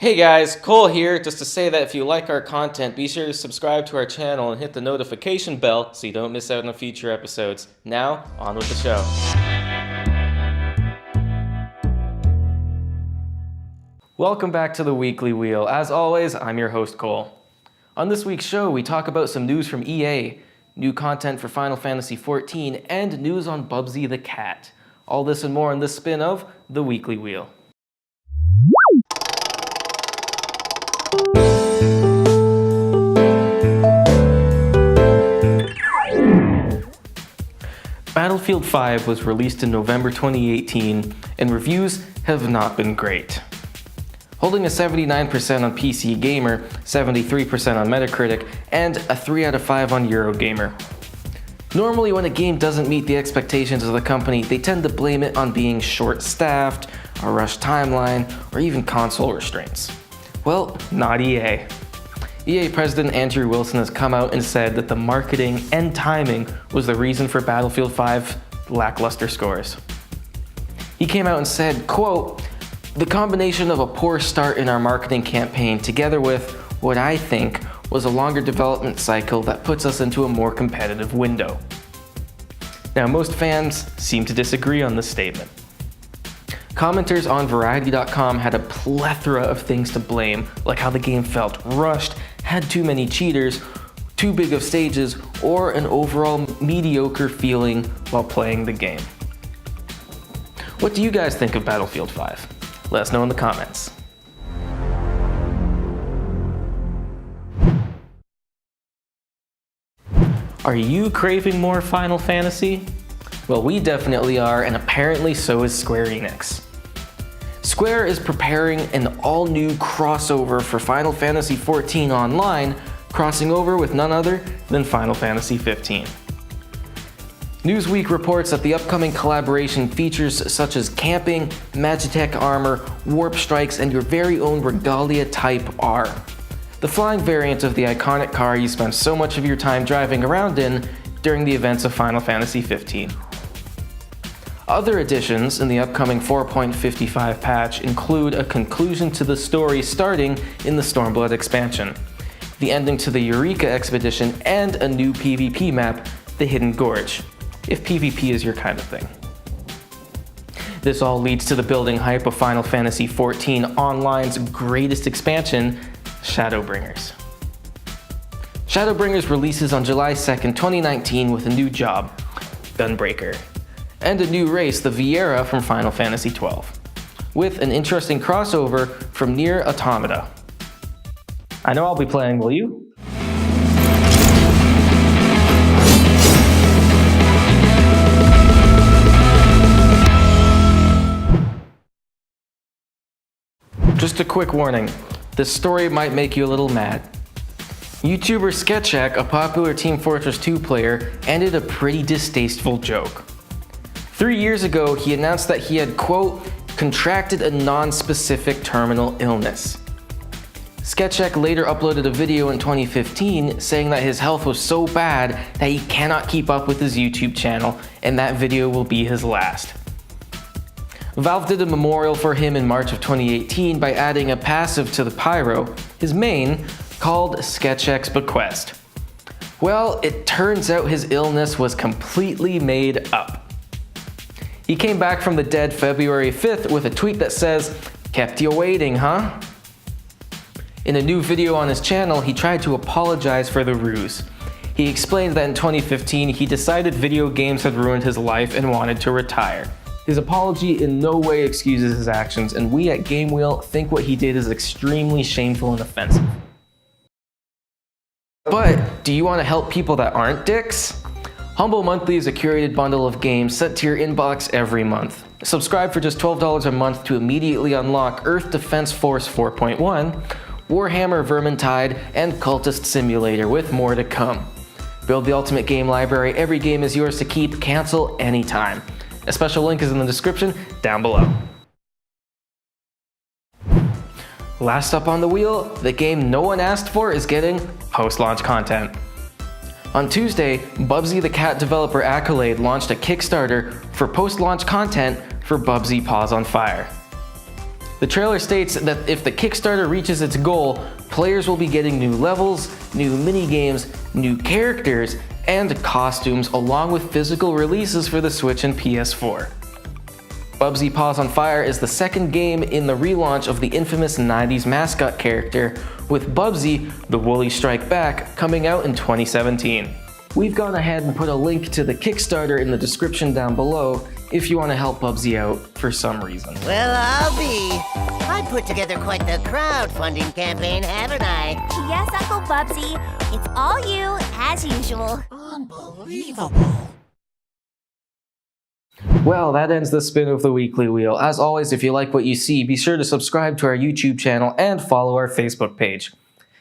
Hey guys, Cole here, just to say that if you like our content, be sure to subscribe to our channel and hit the notification bell so you don't miss out on future episodes. Now, on with the show. Welcome back to the Weekly Wheel. As always, I'm your host, Cole. On this week's show, we talk about some news from EA, new content for Final Fantasy XIV, and news on Bubsy the cat. All this and more in this spin of the Weekly Wheel. Battlefield 5 was released in November 2018, and reviews have not been great. Holding a 79% on PC Gamer, 73% on Metacritic, and a 3 out of 5 on Eurogamer. Normally when a game doesn't meet the expectations of the company, they tend to blame it on being short-staffed, a rushed timeline, or even console restraints. Well, not EA. EA President Andrew Wilson has come out and said that the marketing and timing was the reason for Battlefield 5's lackluster scores. He came out and said, quote, "The combination of a poor start in our marketing campaign together with what I think was a longer development cycle that puts us into a more competitive window." Now, most fans seem to disagree on this statement. Commenters on Variety.com had a plethora of things to blame, like how the game felt rushed, had too many cheaters, too big of stages, or an overall mediocre feeling while playing the game. What do you guys think of Battlefield 5? Let us know in the comments. Are you craving more Final Fantasy? Well, we definitely are, and apparently so is Square Enix. Square is preparing an all-new crossover for Final Fantasy XIV Online, crossing over with none other than Final Fantasy XV. Newsweek reports that the upcoming collaboration features such as camping, Magitech armor, warp strikes, and your very own Regalia Type R. The flying variant of the iconic car you spend so much of your time driving around in during the events of Final Fantasy XV. Other additions in the upcoming 4.55 patch include a conclusion to the story starting in the Stormblood expansion, the ending to the Eureka expedition, and a new PvP map, the Hidden Gorge, if PvP is your kind of thing. This all leads to the building hype of Final Fantasy XIV Online's greatest expansion, Shadowbringers. Shadowbringers releases on July 2nd, 2019 with a new job, Gunbreaker, and a new race, the Viera from Final Fantasy XII, with an interesting crossover from Nier Automata. I know I'll be playing, will you? Just a quick warning, this story might make you a little mad. YouTuber Sketchak, a popular Team Fortress 2 player, ended a pretty distasteful joke. 3 years ago, he announced that he had, quote, contracted a non-specific terminal illness. Sketchak later uploaded a video in 2015 saying that his health was so bad that he cannot keep up with his YouTube channel, and that video will be his last. Valve did a memorial for him in March of 2018 by adding a passive to the Pyro, his main, called Sketchak's Bequest. Well, it turns out his illness was completely made up. He came back from the dead February 5th with a tweet that says, "Kept you waiting, huh?" In a new video on his channel, he tried to apologize for the ruse. He explained that in 2015, he decided video games had ruined his life and wanted to retire. His apology in no way excuses his actions, and we at GameWheel think what he did is extremely shameful and offensive. But do you want to help people that aren't dicks? Humble Monthly is a curated bundle of games sent to your inbox every month. Subscribe for just $12 a month to immediately unlock Earth Defense Force 4.1, Warhammer Vermintide, and Cultist Simulator, with more to come. Build the ultimate game library, every game is yours to keep, cancel anytime. A special link is in the description down below. Last up on the wheel, the game no one asked for is getting post-launch content. On Tuesday, Bubsy the cat developer Accolade launched a Kickstarter for post-launch content for Bubsy Paws on Fire. The trailer states that if the Kickstarter reaches its goal, players will be getting new levels, new minigames, new characters, and costumes along with physical releases for the Switch and PS4. Bubsy Paws on Fire is the second game in the relaunch of the infamous 90s mascot character, with Bubsy, the Woolly Strike Back, coming out in 2017. We've gone ahead and put a link to the Kickstarter in the description down below if you want to help Bubsy out for some reason. Well, I'll be. I put together quite the crowdfunding campaign, haven't I? Yes, Uncle Bubsy. It's all you, as usual. Unbelievable. Well, that ends the spin of the Weekly Wheel. As always, if you like what you see, be sure to subscribe to our YouTube channel and follow our Facebook page.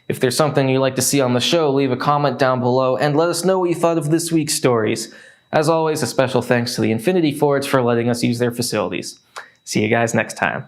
If there's something you'd like to see on the show, leave a comment down below and let us know what you thought of this week's stories. As always, a special thanks to the Infinity Forge for letting us use their facilities. See you guys next time.